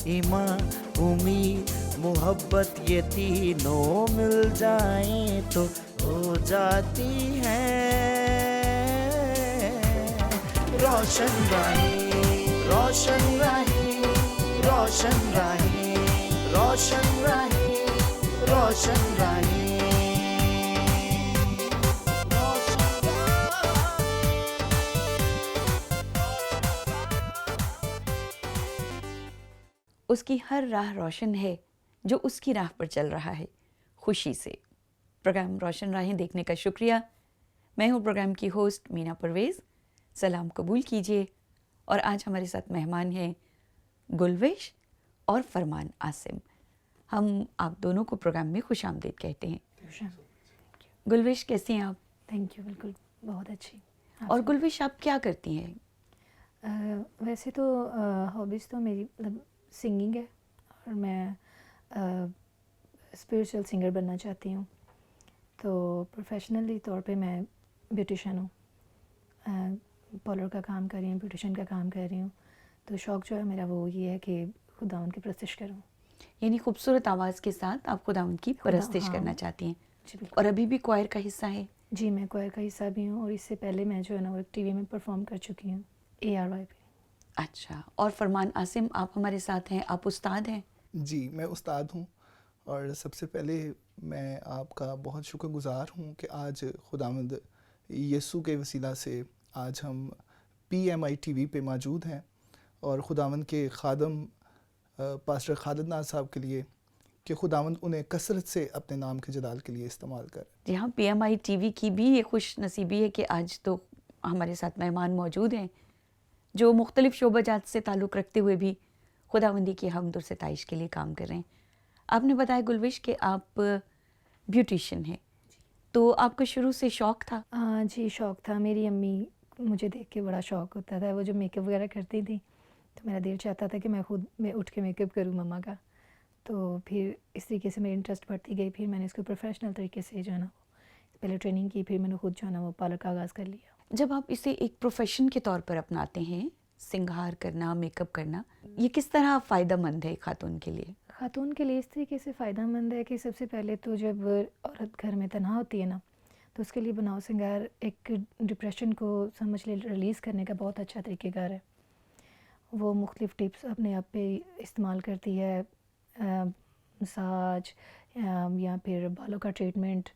ईमान, उम्मीद, मोहब्बत ये तीनों मिल जाएं तो हो जाती है रोशन राहें, रोशन राहें, रोशन राहें, रोशन राहें, रोशन राहें। उसकी हर राह रोशन है जो उसकी राह पर चल रहा है खुशी से। प्रोग्राम रोशन राहें देखने का शुक्रिया। मैं हूँ प्रोग्राम की होस्ट मीना परवेज़। सलाम कबूल कीजिए। और आज हमारे साथ मेहमान हैं गुलविश और फरमान आसिम। हम आप दोनों को प्रोग्राम में खुशामदीद कहते हैं। गुलविश कैसी हैं आप? थैंक यू, बिल्कुल बहुत अच्छी। और गुलविश आप क्या करती हैं? वैसे तो हॉबीज़ तो मेरी मतलब सिंगिंग है और मैं स्पिरिचुअल सिंगर बनना चाहती हूँ। तो प्रोफेशनली तौर पे मैं ब्यूटिशियन हूँ, पार्लर का काम कर रही हूँ, ब्यूटिशियन का काम कर रही हूँ। तो शौक़ जो है मेरा वो ये है कि खुदावंद की परस्तिश करूँ। यानी खूबसूरत आवाज़ के साथ आप खुदावंद की परस्तिश करना चाहती हैं। जी और अभी भी क्वायर का हिस्सा है? जी, मैं क्वायर का हिस्सा भी हूँ और इससे पहले मैं जो है ना वो टीवी में परफॉर्म कर चुकी हूँ ARY पे। अच्छा। और फरमान आसिम आप हमारे साथ हैं, आप उस्ताद हैं? जी, मैं उस्ताद हूँ और सबसे पहले मैं आपका बहुत शुक्रगुज़ार हूँ कि आज खुदावंद यीशु के वसीला से आज हम PMI TV पे मौजूद हैं और खुदावंद के खादम पास्टर खालिद नाज साहब के लिए कि खुदावंद उन्हें कसरत से अपने नाम के जलाल के लिए इस्तेमाल कर। जी हाँ, PMI TV की भी ये खुश नसीबी है कि आज तो हमारे साथ मेहमान मौजूद हैं जो मुख्तलिफ़ शोबाजात से ताल्लुक़ रखते हुए भी खुदावंदी की हमद और सिताइश के लिए काम कर रहे हैं। आपने बताया गुलविश कि आप ब्यूटिशियन हैं, तो आपको शुरू से शौक़ था? जी, शौक़ था। मेरी अम्मी मुझे देख के बड़ा शौक़ होता था, वो जो मेकअप वगैरह करती थी तो मेरा दिल चाहता था कि मैं उठ के मेकअप करूँ मम्मा का। तो फिर इस तरीके से मेरी इंटरेस्ट बढ़ती गई। फिर मैंने इसको प्रोफेशनल तरीके से जो है ना पहले ट्रेनिंग की, फिर मैंने खुद जो है ना वो पार्लर का आगाज़ कर लिया। जब आप इसे एक प्रोफेशन के तौर पर अपनाते हैं, सिंगार करना, मेकअप करना, ये किस तरह फ़ायदेमंद है खातून के लिए? खातून के लिए इस तरीके से फ़ायदेमंद है कि सबसे पहले तो जब औरत घर में तन्हा होती है ना तो उसके लिए बनाओ सिंगार एक डिप्रेशन को समझ ले रिलीज़ करने का बहुत अच्छा तरीक़ेकार है। वो मुख्तलिफ़ टिप्स अपने आप पे इस्तेमाल करती है, मसाज या फिर बालों का ट्रीटमेंट,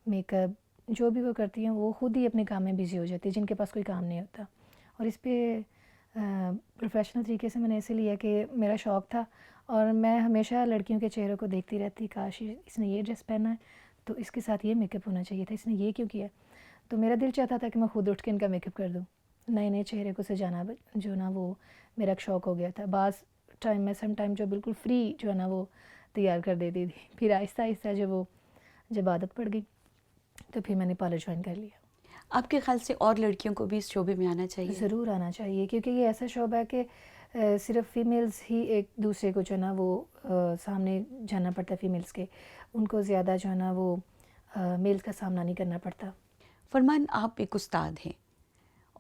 मेकअप, जो भी वो करती हैं वो ख़ुद ही अपने काम में बिज़ी हो जाती है जिनके पास कोई काम नहीं होता। और इस पे प्रोफेशनल तरीके से मैंने ऐसे लिया कि मेरा शौक़ था और मैं हमेशा लड़कियों के चेहरों को देखती रहती, काश इसने ये ड्रेस पहना है तो इसके साथ ये मेकअप होना चाहिए था, इसने ये क्यों किया। तो मेरा दिल चाहता था कि मैं ख़ुद उठ के इनका मेकअप कर दूँ। नए नए चेहरे को सजाना जो ना वो मेरा शौक़ हो गया था। बाज़ टाइम में सम टाइम जो बिल्कुल फ्री जो है ना वो तैयार कर देती थी। फिर आहिस्ता आहिस्ता जब आदत पड़ गई तो फिर मैंने पार्लर ज्वाइन कर लिया। आपके ख़्याल से और लड़कियों को भी इस शोबे में आना चाहिए? ज़रूर आना चाहिए, क्योंकि ये ऐसा शोबा है कि सिर्फ फ़ीमेल्स ही एक दूसरे को जो है ना वो सामने जाना पड़ता है। फ़ीमेल्स के उनको ज़्यादा जो है ना वो मेल्स का सामना नहीं करना पड़ता। फरमान, आप एक उस्ताद हैं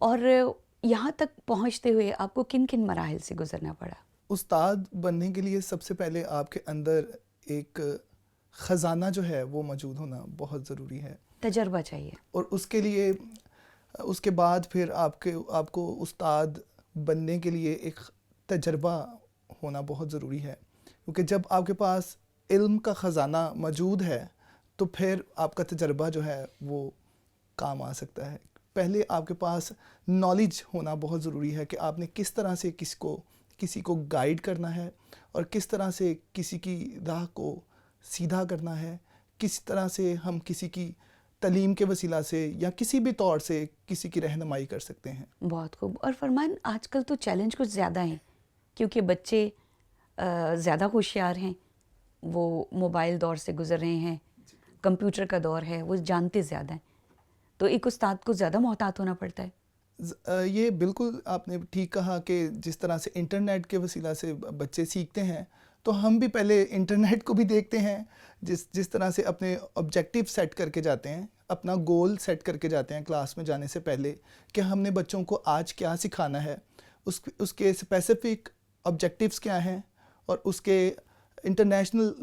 और यहाँ तक पहुँचते हुए आपको किन किन मराहिल से गुज़रना पड़ा? उस्ताद बनने के लिए सबसे पहले आपके अंदर एक ख़जाना जो है वो मौजूद होना बहुत ज़रूरी है। तजर्बा चाहिए। और उसके बाद फिर आपको उस्ताद बनने के लिए एक तजर्बा होना बहुत ज़रूरी है, क्योंकि जब आपके पास इल्म का ख़जाना मौजूद है तो फिर आपका तजर्बा जो है वो काम आ सकता है। पहले आपके पास नॉलेज होना बहुत ज़रूरी है कि आपने किस तरह से किसी को गाइड करना है और किस तरह से किसी की राह को सीधा करना है, किस तरह से हम किसी की तालीम के वसीला से या किसी भी तौर से किसी की रहनुमाई कर सकते हैं। बहुत खूब। और फरमान, आजकल तो चैलेंज कुछ ज़्यादा हैं क्योंकि बच्चे ज़्यादा होशियार हैं, वो मोबाइल दौर से गुज़र रहे हैं, कंप्यूटर का दौर है, वो जानते ज़्यादा हैं, तो एक उस्ताद को ज़्यादा मोहतात होना पड़ता है। ये बिल्कुल आपने ठीक कहा कि जिस तरह से इंटरनेट के वसीला से बच्चे सीखते हैं, तो हम भी पहले इंटरनेट को भी देखते हैं, जिस तरह से अपने ऑब्जेक्टिव सेट करके जाते हैं, अपना गोल सेट करके जाते हैं क्लास में जाने से पहले कि हमने बच्चों को आज क्या सिखाना है, उसके स्पेसिफिक ऑब्जेक्टिव्स क्या हैं और उसके इंटरनेशनल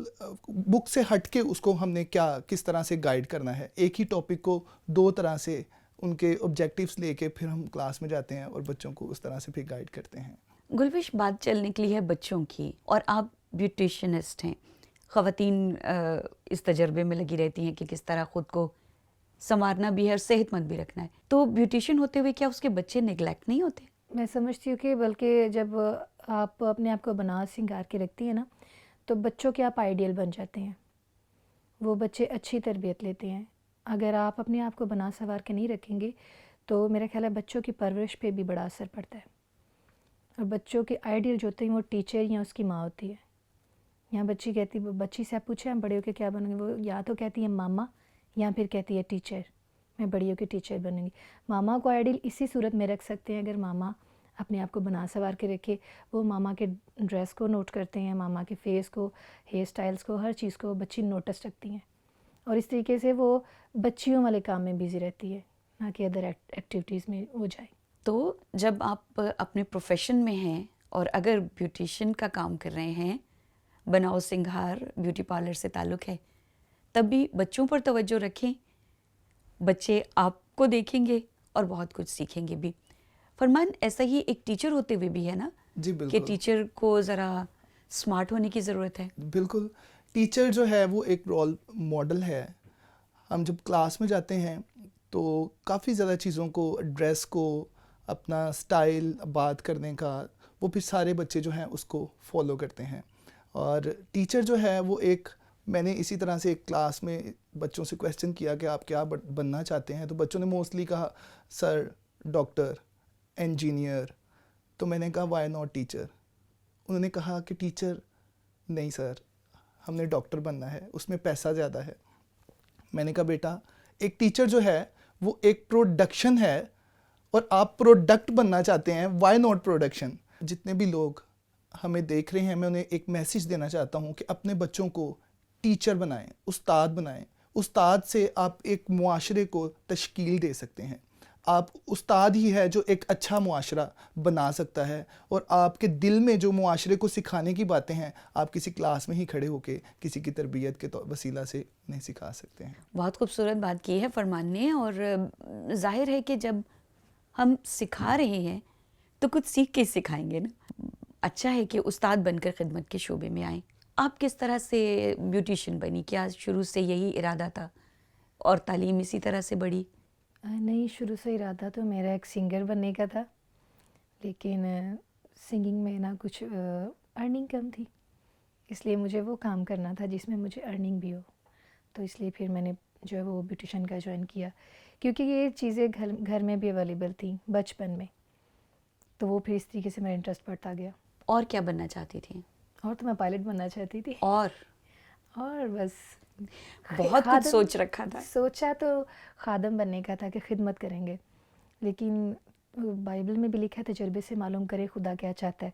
बुक से हट के उसको हमने किस तरह से गाइड करना है। एक ही टॉपिक को दो तरह से उनके ऑब्जेक्टिव्स लेके फिर हम क्लास में जाते हैं और बच्चों को उस तरह से फिर गाइड करते हैं। गुलविश, बात चल निकली है बच्चों की और आप ब्यूटिशनिस्ट हैं। ख़वातीन इस तजर्बे में लगी रहती हैं कि किस तरह ख़ुद को संवारना भी है और सेहतमंद भी रखना है। तो ब्यूटिशियन होते हुए क्या उसके बच्चे नेग्लेक्ट नहीं होते? मैं समझती हूँ कि बल्कि जब आप अपने आप को बना सिंगार के रखती हैं ना, तो बच्चों के आप आइडियल बन जाते हैं। वो बच्चे अच्छी तरबियत लेते हैं। अगर आप अपने आप को बना संवार के नहीं रखेंगे तो मेरा ख्याल है बच्चों की परवरिश पे भी बड़ा असर पड़ता है। और बच्चों के आइडियल जो होते हैं वो टीचर या उसकी माँ होती है। यहाँ बच्ची से आप पूछें आप बड़े होकर क्या बनोगे, वो या तो कहती है मामा या फिर कहती है टीचर, मैं बड़ी होकर टीचर बनूंगी। मामा को आइडियल इसी सूरत में रख सकते हैं अगर मामा अपने आप को बना संवार के रखे। वो मामा के ड्रेस को नोट करते हैं, मामा के फेस को, हेयर स्टाइल्स को, हर चीज़ को बच्ची नोटिस रखती हैं और इस तरीके से वो बच्चियों वाले काम में बिज़ी रहती है, ना कि अदर एक्टिविटीज़ में हो जाए। तो जब आप अपने प्रोफेशन में हैं और अगर ब्यूटिशियन का काम कर रहे हैं, बनाओ सिंगार ब्यूटी पार्लर से ताल्लुक़ है, तब भी बच्चों पर तवज्जो रखें। बच्चे आपको देखेंगे और बहुत कुछ सीखेंगे भी। फरमान, ऐसा ही एक टीचर होते हुए भी है ना जी कि बिल्कुल। टीचर को ज़रा स्मार्ट होने की ज़रूरत है। बिल्कुल, टीचर जो है वो एक रोल मॉडल है। हम जब क्लास में जाते हैं तो काफ़ी ज़्यादा चीज़ों को, ड्रेस को, अपना स्टाइल, बात करने का, वो फिर सारे बच्चे जो हैं उसको फॉलो करते हैं। और टीचर जो है वो मैंने इसी तरह से एक क्लास में बच्चों से क्वेश्चन किया कि आप क्या बनना चाहते हैं, तो बच्चों ने मोस्टली कहा सर, डॉक्टर, इंजीनियर। तो मैंने कहा वाई नॉट टीचर। उन्होंने कहा कि टीचर नहीं सर, हमने डॉक्टर बनना है, उसमें पैसा ज़्यादा है। मैंने कहा बेटा, एक टीचर जो है वो एक प्रोडक्शन है और आप प्रोडक्ट बनना चाहते हैं, वाई नॉट प्रोडक्शन। जितने भी लोग हमें देख रहे हैं, मैं उन्हें एक मैसेज देना चाहता हूँ कि अपने बच्चों को टीचर बनाएं, उस्ताद बनाएं। उस्ताद से आप एक मुआशरे को तश्कील दे सकते हैं। आप उस्ताद ही है जो एक अच्छा मुआशरा बना सकता है, और आपके दिल में जो मुआशरे को सिखाने की बातें हैं, आप किसी क्लास में ही खड़े होकर किसी की तरबियत के वसीला से नहीं सिखा सकते हैं। बहुत खूबसूरत बात की है फरमान ने, और जाहिर है कि जब हम सिखा रहे हैं तो कुछ सीख के सिखाएंगे ना। अच्छा है कि उस्ताद बनकर खिदमत के शोबे में आएँ। आप किस तरह से ब्यूटिशियन बनी? क्या शुरू से यही इरादा था और तालीम इसी तरह से बढ़ी? नहीं, शुरू से इरादा तो मेरा एक सिंगर बनने का था, लेकिन सिंगिंग में ना कुछ अर्निंग कम थी, इसलिए मुझे वो काम करना था जिसमें मुझे अर्निंग भी हो। तो इसलिए फिर मैंने जो है वो ब्यूटिशियन का ज्वाइन किया, क्योंकि ये चीज़ें घर में भी अवेलेबल थी बचपन में, तो वो फिर इस तरीके से मेरा इंटरेस्ट बढ़ता गया। और क्या बनना चाहती थी? और तो मैं पायलट बनना चाहती थी, और बस बहुत कुछ सोच रखा था। सोचा तो खादम बनने का था कि खिदमत करेंगे, लेकिन बाइबल में भी लिखा है तजर्बे से मालूम करे खुदा क्या चाहता है।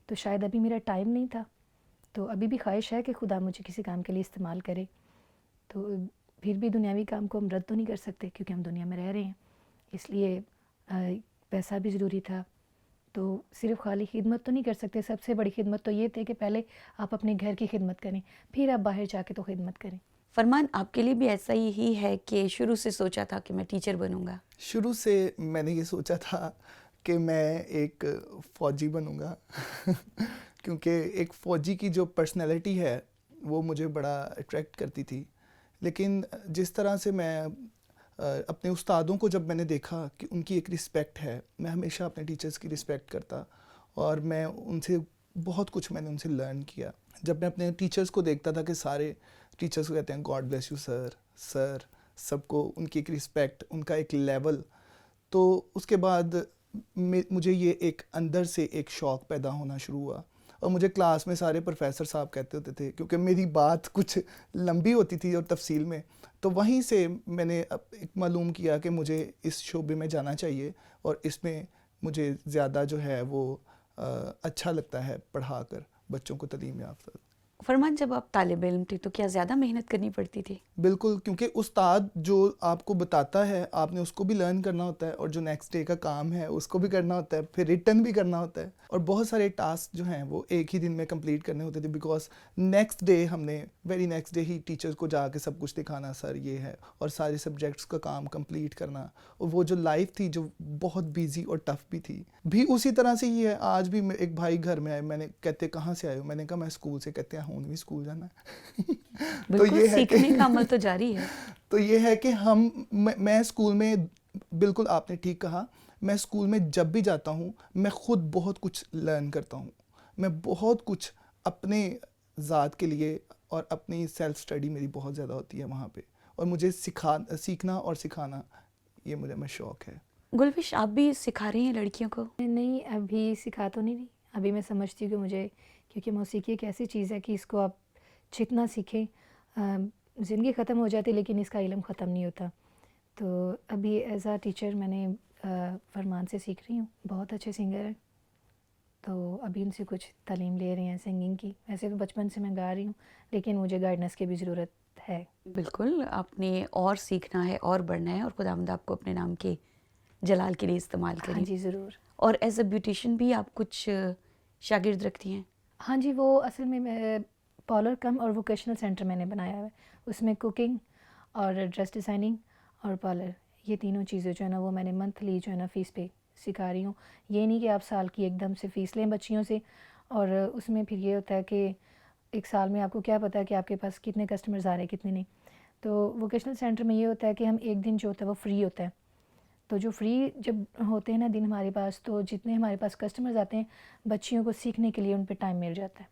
तो शायद अभी मेरा टाइम नहीं था, तो अभी भी ख्वाहिश है कि खुदा मुझे किसी काम के लिए इस्तेमाल करे। तो फिर भी दुनियावी काम को हम रद्द तो नहीं कर सकते, क्योंकि हम दुनिया में रह रहे हैं, इसलिए पैसा भी ज़रूरी था। तो सिर्फ खाली खिदमत तो नहीं कर सकते, सबसे बड़ी खिदमत तो ये थे कि पहले आप अपने घर की खिदमत करें, फिर आप बाहर जाके तो खिदमत करें। फरमान, आपके लिए भी ऐसा ही है कि शुरू से सोचा था कि मैं टीचर बनूंगा? शुरू से मैंने ये सोचा था कि मैं एक फ़ौजी बनूंगा क्योंकि एक फ़ौजी की जो पर्सनैलिटी है वो मुझे बड़ा अट्रैक्ट करती थी। लेकिन जिस तरह से मैं अपने उस्तादों को जब मैंने देखा कि उनकी एक रिस्पेक्ट है, मैं हमेशा अपने टीचर्स की रिस्पेक्ट करता, और मैं उनसे बहुत कुछ मैंने उनसे लर्न किया। जब मैं अपने टीचर्स को देखता था कि सारे टीचर्स को कहते हैं God bless you sir, sir, सबको उनकी एक रिस्पेक्ट, उनका एक लेवल, तो उसके बाद मुझे ये एक अंदर से एक शौक़ पैदा होना शुरू हुआ। और मुझे क्लास में सारे प्रोफेसर साहब कहते होते थे, क्योंकि मेरी बात कुछ लंबी होती थी और तफसील में, तो वहीं से मैंने एक मालूम किया कि मुझे इस शोबे में जाना चाहिए और इसमें मुझे ज़्यादा जो है वो अच्छा लगता है पढ़ा कर बच्चों को तालीम याफ्ता। फरमान, जब आप तालिब इल्म थे तो क्या ज़्यादा मेहनत करनी पड़ती थी? बिल्कुल, क्योंकि उस्ताद जो आपको बताता है आपने उसको भी लर्न करना होता है, और जो नेक्स्ट डे का काम है उसको भी करना होता है, फिर रिटर्न भी करना होता है, और बहुत सारे टास्क जो हैं वो एक ही दिन में कंप्लीट करने होते थे, बिकॉज नेक्स्ट डे हमने वेरी नेक्स्ट डे ही टीचर्स को जाके सब कुछ दिखाना, सर ये है, और सारे सब्जेक्ट्स का काम कंप्लीट करना। और वो जो लाइफ थी जो बहुत बिजी और टफ भी थी, भी उसी तरह से ही है। आज भी एक भाई घर में आए, मैंने कहते कहाँ से आए हो, मैंने कहा मैं स्कूल से, कहते हैं भी स्कूल जाना है। तो बिल्कुल, ये है सीखने कि का अमल तो जारी है। तो ये है कि मैं स्कूल में, बिल्कुल आपने ठीक कहा, मैं स्कूल में जब भी जाता हूँ मैं खुद बहुत कुछ लर्न करता हूँ, मैं बहुत कुछ अपने ज़ात के लिए, और अपनी सेल्फ स्टडी मेरी बहुत ज़्यादा होती है वहाँ पे, और मुझे सीखना और सिखाना ये मैं शौक़ है। गुलविश, आप भी सिखा रही हैं लड़कियों को? नहीं, अभी सिखा तो नहीं रही। अभी मैं समझती हूँ कि मुझे, क्योंकि मौसीकी एक ऐसी चीज़ है कि इसको आप जितना सीखें ज़िंदगी ख़त्म हो जाती है, लेकिन इसका इल्म ख़त्म नहीं होता। तो अभी एज़ आ टीचर मैंने फरमान से सीख रही हूँ, बहुत अच्छे सिंगर हैं, तो अभी उनसे कुछ तालीम ले रहे हैं सिंगिंग की। वैसे तो बचपन से मैं गा रही हूँ, लेकिन मुझे गाइडेंस की भी ज़रूरत है। बिल्कुल, आपने और सीखना है और बढ़ना है, और खुदावंद आपको अपने नाम के जलाल के लिए इस्तेमाल हाँ करें। जी, ज़रूर। और एज अ ब्यूटिशियन भी आप कुछ शागिर्द रखती हैं? हाँ जी, वो असल में मैं पार्लर कम और वोकेशनल सेंटर मैंने बनाया है। उसमें कुकिंग और ड्रेस डिज़ाइनिंग और पार्लर, ये तीनों चीज़ें जो है ना वो मैंने मंथली जो है ना फ़ीस पे सिखा रही हूँ। ये नहीं कि आप साल की एकदम से फ़ीस लें बच्चियों से, और उसमें फिर ये होता है कि एक साल में आपको क्या पता है कि आपके पास कितने कस्टमर्स आ रहे हैं कितने नहीं। तो वोकेशनल सेंटर में ये होता है कि हम एक दिन जो होता है वो फ्री होता है। तो जो फ्री जब होते हैं ना दिन हमारे पास, तो जितने हमारे पास कस्टमर्स आते हैं बच्चियों को सीखने के लिए उन पे टाइम मिल जाता है,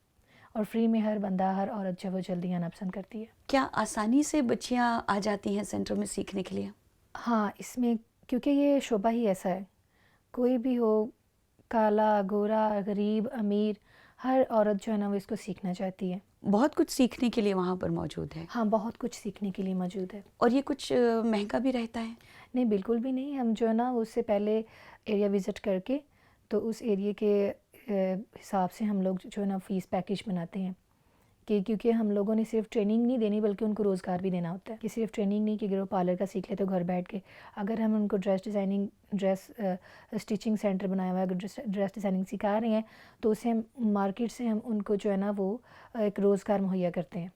और फ्री में हर बंदा हर औरत जो वो जल्दी आना पसंद करती है। क्या आसानी से बच्चियां आ जाती हैं सेंटर में सीखने के लिए? हाँ, इसमें क्योंकि ये शोबा ही ऐसा है, कोई भी हो, काला, गोरा, गरीब, अमीर, हर औरत जो है ना वो इसको सीखना चाहती है। बहुत कुछ सीखने के लिए वहाँ पर मौजूद है। हाँ, बहुत कुछ सीखने के लिए मौजूद है। और ये कुछ महंगा भी रहता है? नहीं, बिल्कुल भी नहीं। हम जो है ना उससे पहले एरिया विज़िट करके, तो उस एरिया के हिसाब से हम लोग जो है ना फ़ीस पैकेज बनाते हैं, कि क्योंकि हम लोगों ने सिर्फ ट्रेनिंग नहीं देनी बल्कि उनको रोज़गार भी देना होता है। कि सिर्फ ट्रेनिंग नहीं कि अगर वो पार्लर का सीख ले तो घर बैठ के, अगर हम उनको dress designing, dress stitching centre बनाया हुआ है, अगर ड्रेस डिज़ाइनिंग सिखा रहे हैं तो उससे हम मार्केट से हम उनको जो है ना वो एक रोज़गार मुहैया करते हैं।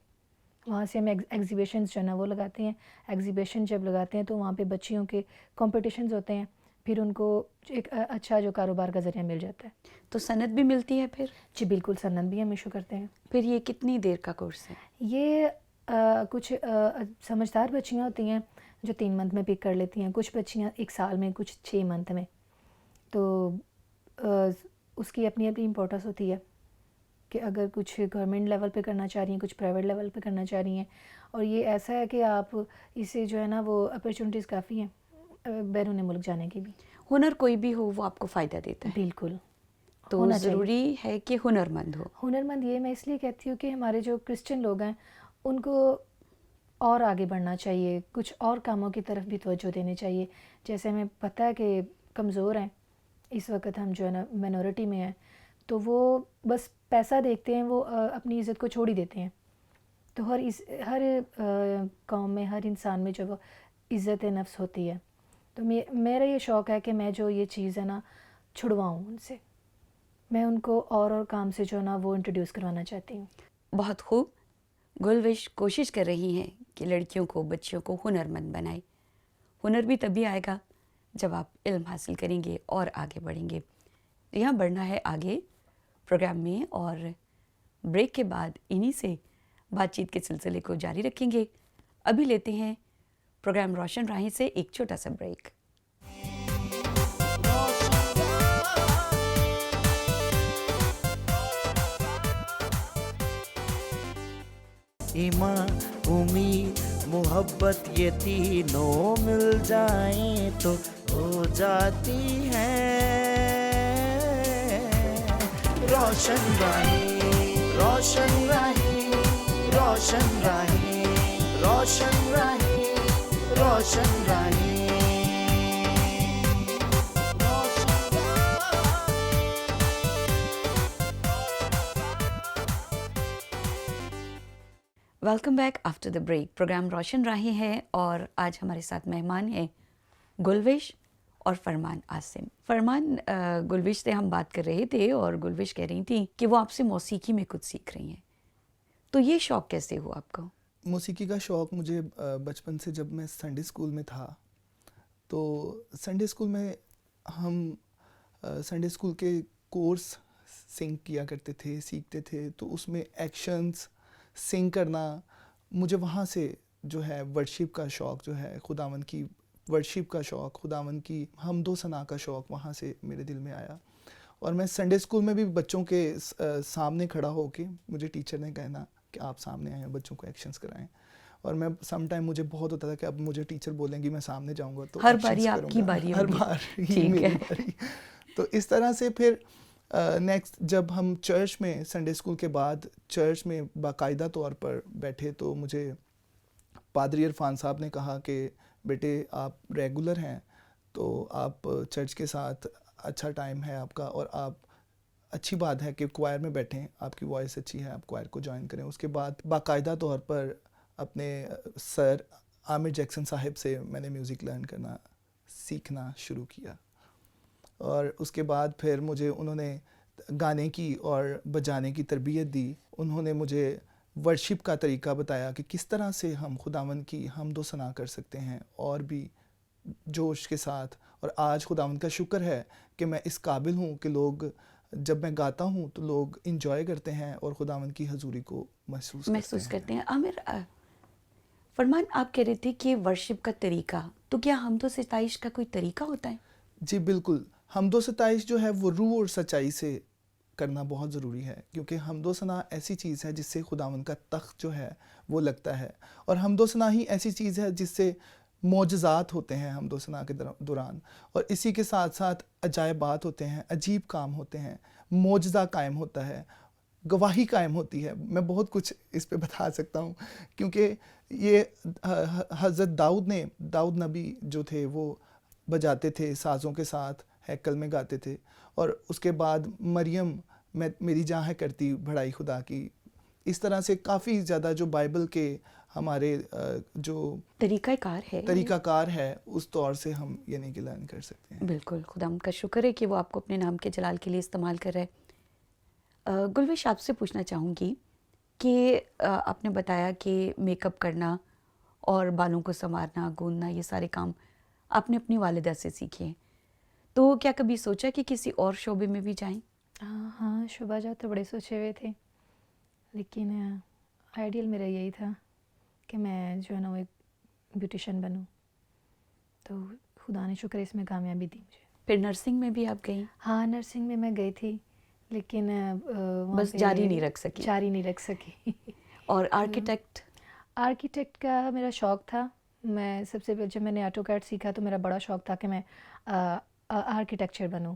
वहाँ से हम एग्ज़िबिशन्स जो है ना वो लगाते हैं। एग्ज़िबिशन जब लगाते हैं तो वहाँ पे बच्चियों के कॉम्पिटिशन्स होते हैं, फिर उनको एक अच्छा जो कारोबार का ज़रिया मिल जाता है। तो सनद भी मिलती है फिर? जी बिल्कुल, सनद भी हम इशू करते हैं। फिर ये कितनी देर का कोर्स है? ये कुछ समझदार बच्चियाँ होती हैं जो 3 मंथ में पिक कर लेती हैं, कुछ बच्चियाँ 1 साल में, कुछ 6 मंथ में। तो उसकी अपनी अपनी इम्पोर्टेंस होती है कि अगर कुछ गवर्नमेंट लेवल पे करना चाह रही हैं, कुछ प्राइवेट लेवल पे करना चाह रही हैं। और ये ऐसा है कि आप इसे जो है ना वो अपॉर्चुनिटीज़ काफ़ी हैं बैरून मुल्क जाने की भी। हुनर कोई भी हो वो आपको फ़ायदा देता है। बिल्कुल, तो होना चाहिए। ज़रूरी है कि हुनरमंद हो। हुनरमंद ये मैं इसलिए कहती हूँ कि हमारे जो क्रिश्चियन लोग हैं उनको और आगे बढ़ना चाहिए, कुछ और कामों की तरफ भी तवज्जो देनी चाहिए। जैसे हमें पता है कि कमज़ोर हैं, इस वक्त हम जो है ना माइनॉरिटी में हैं, तो वो बस पैसा देखते हैं, वो अपनी इज़्ज़त को छोड़ ही देते हैं। तो हर कौम में, हर इंसान में जो वो इज़्ज़त नफ्स होती है। तो मेरा ये शौक़ है कि मैं जो ये चीज़ है ना छुड़वाऊँ उनसे, मैं उनको और काम से जो है ना वो इंट्रोड्यूस करवाना चाहती हूँ। बहुत खूब। गुलविश कोशिश कर रही हैं कि लड़कियों को, बच्चियों को हुनरमंद बनाए। हुनर भी तभी आएगा जब आप इल्म हासिल करेंगे और आगे बढ़ेंगे। यहाँ बढ़ना है आगे प्रोग्राम में, और ब्रेक के बाद इन्हीं से बातचीत के सिलसिले को जारी रखेंगे। अभी लेते हैं प्रोग्राम रोशन राही से एक छोटा सा ब्रेक। ईमान, उम्मीद, मोहब्बत ये तीनों मिल जाएं तो हो जाती है Roshan Rahi, Roshan Rahi, Roshan Rahi, Roshan Rahi, Roshan Rahi. Welcome back after the break. Program Roshan Rahi है और आज हमारे साथ मेहमान हैं गुलविश और फरमान आसिम। फरमान, गुलविश से हम बात कर रहे थे और गुलविश कह रही थी कि वो आपसे मौसीकी में कुछ सीख रही हैं। तो ये शौक़ कैसे हुआ आपको? मौसीकी का शौक़ मुझे बचपन से, जब मैं संडे स्कूल में था तो संडे स्कूल में हम संडे स्कूल के कोर्स सिंग किया करते थे, सीखते थे। तो उसमें एक्शंस सिंग करना, मुझे वहाँ से जो है वर्शिप का शौक़, जो है खुदावंद की वर्शिप का शौक़, खुदावंद की हमदो सना का शौक़ वहाँ से मेरे दिल में आया। और मैं संडे स्कूल में भी बच्चों के सामने खड़ा होके, मुझे टीचर ने कहना कि आप सामने आएँ, बच्चों को एक्शंस कराएं। और मैं सम टाइम मुझे बहुत होता था कि अब मुझे टीचर बोलेंगी मैं सामने जाऊंगा तो हर बारी आपकी बारी हर होगी। बार ही ठीक मेरी है। बारी। तो इस तरह से फिर नेक्स्ट जब हम चर्च में, संडे स्कूल के बाद चर्च में बाकायदा तौर पर बैठे, तो मुझे पादरी इरफान साहब ने कहा कि बेटे आप रेगुलर हैं तो आप चर्च के साथ अच्छा टाइम है आपका, और आप अच्छी बात है कि क्वायर में बैठें, आपकी वॉइस अच्छी है, आप क्वायर को ज्वाइन करें। उसके बाद बाकायदा तौर पर अपने सर आमिर जैक्सन साहब से मैंने म्यूज़िक लर्न करना सीखना शुरू किया। और उसके बाद फिर मुझे उन्होंने गाने की और बजाने की तरबियत दी। उन्होंने मुझे वर्शिप का तरीका बताया कि किस तरह से हम खुदावंद की हमदो सना कर सकते हैं और भी जोश के साथ। और आज खुदावंद का शुक्र है कि मैं इस काबिल हूँ कि लोग, जब मैं गाता हूँ तो लोग इंजॉय करते हैं और खुदावंद की हजूरी को महसूस करते हैं। आमिर, फरमान, आप कह रहे थे कि वर्शिप का तरीका, तो क्या हमदो सताइश का कोई तरीका होता है? जी बिल्कुल। हमदो सताइश जो है वो रूह और सच्चाई से करना बहुत ज़रूरी है, क्योंकि हमदो सना ऐसी चीज़ है जिससे खुदावंद का तख्त जो है वो लगता है। और हमदो सना ही ऐसी चीज़ है जिससे मोजज़ात होते हैं हमदो सना के दौरान, और इसी के साथ साथ अजायबात होते हैं, अजीब काम होते हैं, मोजज़ा कायम होता है, गवाही कायम होती है। मैं बहुत कुछ इस पे बता सकता हूँ, क्योंकि ये हज़रत दाऊद नबी जो थे वो बजाते थे साज़ों के साथ, हैकल में गाते थे। और उसके बाद मरियम मेरी जहाँ करती बड़ाई खुदा की। इस तरह से काफ़ी ज़्यादा जो बाइबल के हमारे जो तरीक़ाकार है उस तौर से हम यानी कि लर्न कर सकते हैं। बिल्कुल, खुदावंद का शुक्र है कि वो आपको अपने नाम के जलाल के लिए इस्तेमाल कर रहा है। गुलविश, आपसे पूछना चाहूँगी कि आपने बताया कि मेकअप करना और बालों को संवारना, गूंदना, ये सारे काम आपने अपनी वालिदा से सीखे हैं। तो क्या कभी सोचा कि किसी और शोबे में भी जाएं? हाँ, शोभा जात तो बड़े सोचे हुए थे, लेकिन आइडियल मेरा यही था कि मैं जो है ना वो एक ब्यूटिशियन बनूं। तो खुदा ने शुक्र इसमें कामयाबी दी मुझे। फिर नर्सिंग में भी आप गई? हाँ, नर्सिंग में मैं गई थी, लेकिन बस जारी नहीं रख सकी। और आर्किटेक्ट का मेरा शौक़ था। मैं सबसे पहले जब मैंने ऑटोकैड सीखा तो मेरा बड़ा शौक़ था कि मैं आर्किटेक्चर बनूं,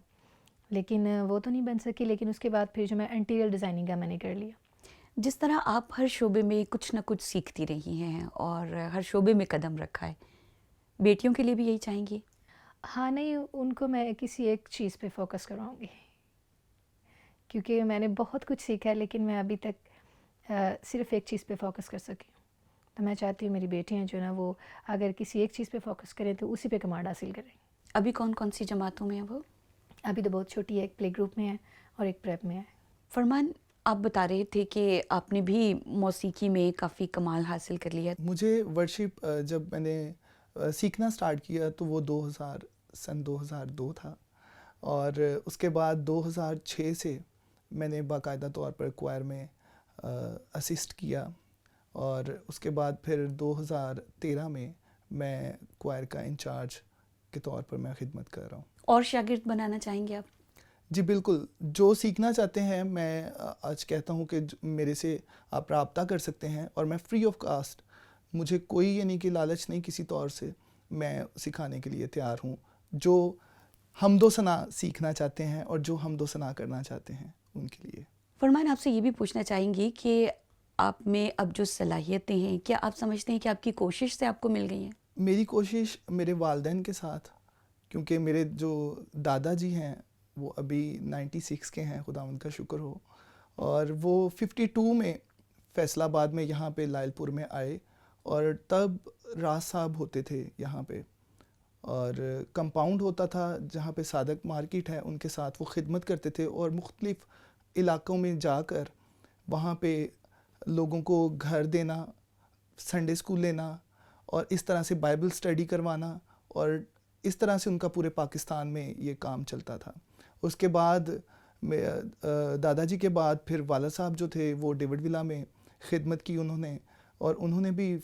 लेकिन वो तो नहीं बन सकी। लेकिन उसके बाद फिर जो मैं इंटीरियर डिज़ाइनिंग का मैंने कर लिया। जिस तरह आप हर शोबे में कुछ ना कुछ सीखती रही हैं और हर शोबे में कदम रखा है, बेटियों के लिए भी यही चाहेंगी? हाँ, नहीं, उनको मैं किसी एक चीज़ पे फोकस करवाऊँगी, क्योंकि मैंने बहुत कुछ सीखा है लेकिन मैं अभी तक सिर्फ़ एक चीज़ पे फोकस कर सकी। तो मैं चाहती हूँ मेरी बेटियाँ जो ना वो अगर किसी एक चीज़ पे फोकस करें तो उसी पे कमांड हासिल करें। अभी कौन कौन सी जमातों में है वो? अभी तो बहुत छोटी है, एक प्ले ग्रुप में है और एक प्रेप में है। फरमान, आप बता रहे थे कि आपने भी मौसीकी में काफ़ी कमाल हासिल कर लिया। मुझे वर्शिप जब मैंने सीखना स्टार्ट किया तो वो 2002 था, और उसके बाद 2006 से मैंने बाकायदा तौर पर क्वायर में असिस्ट किया, और उसके बाद फिर 2013 में मैं क्वायर का इंचार्ज के तौर पर मैं खिदमत कर रहा हूँ। और शागिर्द बनाना चाहेंगे आप? जी बिल्कुल, जो सीखना चाहते हैं मैं आज कहता हूँ कि मेरे से आप रब्ता कर सकते हैं, और मैं फ्री ऑफ कास्ट, मुझे कोई यानी कि लालच नहीं किसी तौर से, मैं सिखाने के लिए तैयार हूँ। जो हमदो सना सीखना चाहते हैं और जो हमदो सना करना चाहते हैं उनके लिए। फरमान, आपसे ये भी पूछना चाहेंगी कि आप में अब जो सलाहियतें हैं, क्या आप समझते हैं कि आपकी कोशिश से आपको मिल गई हैं? मेरी कोशिश मेरे वालिदैन के साथ, क्योंकि मेरे जो दादाजी हैं वो अभी 96 के हैं, खुदावंद का शुक्र हो, और वो 52 में फैसलाबाद में यहाँ पे लायलपुर में आए, और तब राज साहब होते थे यहाँ पे, और कंपाउंड होता था जहाँ पे सादक मार्केट है, उनके साथ वो खिदमत करते थे, और मुख्तलिफ़ इलाक़ों में जाकर वहाँ पे लोगों को घर देना, संडे स्कूल लेना, और इस तरह से बाइबल स्टडी करवाना, और इस तरह से उनका पूरे पाकिस्तान में ये काम चलता था। उसके बाद दादाजी के बाद फिर वाला साहब जो थे वो डेविड विला में खिदमत की उन्होंने, और उन्होंने भी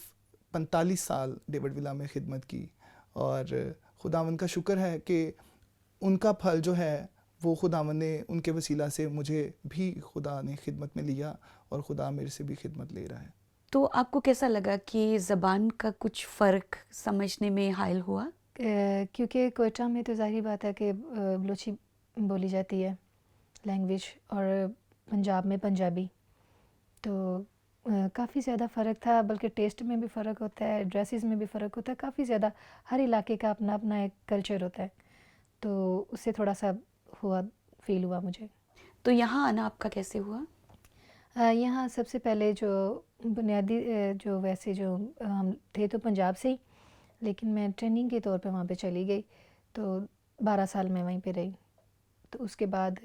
45 साल डेविड विला में खिदमत की, और खुदावंद का शुक्र है कि उनका फल जो है वो खुदावंद ने उनके वसीला से मुझे भी खुदा ने खिदमत में लिया, और खुदा मेरे से भी खिदमत ले रहा है। तो आपको कैसा लगा कि ज़बान का कुछ फ़र्क समझने में हायल हुआ? क्योंकि कोयटा में तो ज़ाहिर बात है कि बलोची बोली जाती है लैंग्वेज, और पंजाब में पंजाबी, तो काफ़ी ज़्यादा फ़र्क था, बल्कि टेस्ट में भी फ़र्क होता है, ड्रेसेस में भी फ़र्क होता है, काफ़ी ज़्यादा। हर इलाके का अपना अपना एक कल्चर होता है, तो उससे थोड़ा सा फ़ील हुआ मुझे। तो यहाँ आना आपका कैसे हुआ? यहाँ सबसे पहले जो बुनियादी जो वैसे जो हम थे तो पंजाब से ही, लेकिन मैं ट्रेनिंग के तौर पे वहाँ पे चली गई, तो 12 साल मैं वहीं पे रही। तो उसके बाद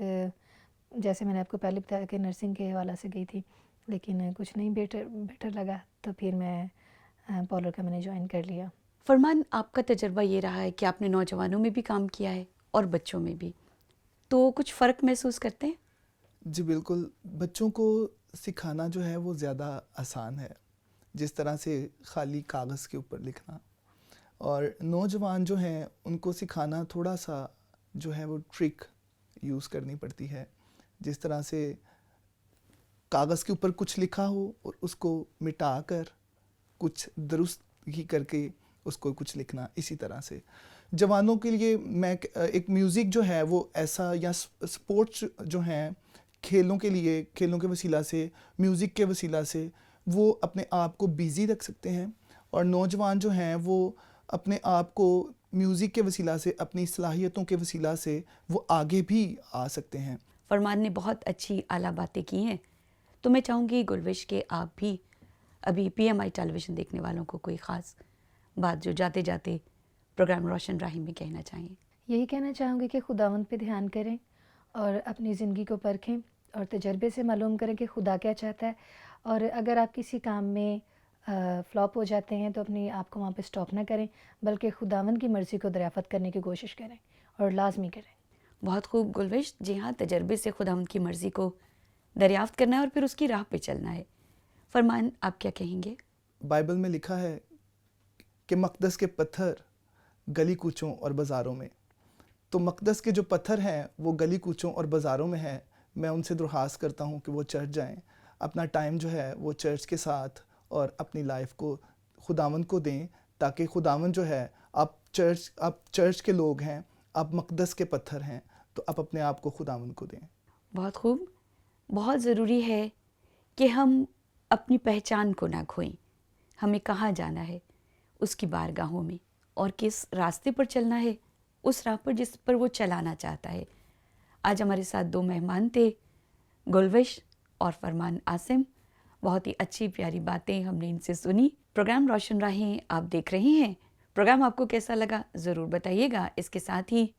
जैसे मैंने आपको पहले बताया कि नर्सिंग के हवाला से गई थी, लेकिन कुछ नहीं बेटर लगा, तो फिर मैं पॉलर का मैंने ज्वाइन कर लिया। फरमान, आपका तजर्बा ये रहा है कि आपने नौजवानों में भी काम किया है और बच्चों में भी, तो कुछ फ़र्क महसूस करते हैं? जी बिल्कुल, बच्चों को सिखाना जो है वो ज़्यादा आसान है, जिस तरह से खाली कागज़ के ऊपर लिखना, और नौजवान जो हैं उनको सिखाना थोड़ा सा जो है वो ट्रिक यूज़ करनी पड़ती है, जिस तरह से कागज़ के ऊपर कुछ लिखा हो और उसको मिटा कर कुछ दुरुस्त ही करके उसको कुछ लिखना। इसी तरह से जवानों के लिए मैं एक म्यूज़िक जो है वो ऐसा, या स्पोर्ट्स जो हैं खेलों के लिए, खेलों के वसीला से, म्यूज़िक के वसीला से वो अपने आप को बिज़ी रख सकते हैं, और नौजवान जो हैं वो अपने आप को म्यूज़िक के वसीला से, अपनी सलाहियतों के वसीला से वो आगे भी आ सकते हैं। फरमान ने बहुत अच्छी आला बातें की हैं, तो मैं चाहूँगी गुलविश के आप भी अभी PMI टेलीविज़न देखने वालों को कोई ख़ास बात जो जाते जाते प्रोग्राम रोशन राही में कहना चाहिए। यही कहना चाहूँगी कि खुदावंद पे ध्यान करें और अपनी ज़िंदगी को परखें, और तजर्बे से मालूम करें कि खुदा क्या चाहता है, और अगर आप किसी काम में फ्लॉप हो जाते हैं तो अपनी आप को वहाँ पे स्टॉप ना करें, बल्कि खुदावंद की मर्ज़ी को दरियाफ़त करने की कोशिश करें, और लाजमी करें। बहुत खूब गुलविश, जी हाँ, तजर्बे से खुदावंद की मर्ज़ी को दरियाफ़्त करना है और फिर उसकी राह पे चलना है। फरमान, आप क्या कहेंगे? बाइबल में लिखा है कि मक़दस के पत्थर गली कूचों और बाज़ारों में, तो मक़दस के जो पत्थर हैं वो गली कूचों और बाज़ारों में हैं। मैं उनसे दरख्वास्त करता हूँ कि वो चर्च जाएं, अपना टाइम जो है वो चर्च के साथ और अपनी लाइफ को खुदावंद को दें, ताकि खुदावंद जो है, आप चर्च के लोग हैं, आप मक़दस के पत्थर हैं, तो आप अपने आप को खुदावंद को दें। बहुत खूब। बहुत ज़रूरी है कि हम अपनी पहचान को ना खोएं, हमें कहाँ जाना है उसकी बारगाहों में, और किस रास्ते पर चलना है उस राह पर जिस पर वो चलाना चाहता है। आज हमारे साथ 2 मेहमान थे, गुलविश और फरमान आसिम। बहुत ही अच्छी प्यारी बातें हमने इनसे सुनी। प्रोग्राम रोशन राही आप देख रहे हैं। प्रोग्राम आपको कैसा लगा ज़रूर बताइएगा। इसके साथ ही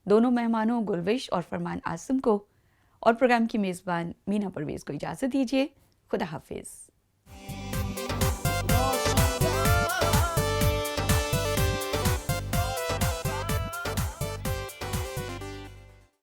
दोनों मेहमानों गुलविश और फरमान आसिम को और प्रोग्राम की मेज़बान मीना परवेज़ को इजाज़त दीजिए। खुदा हाफिज़।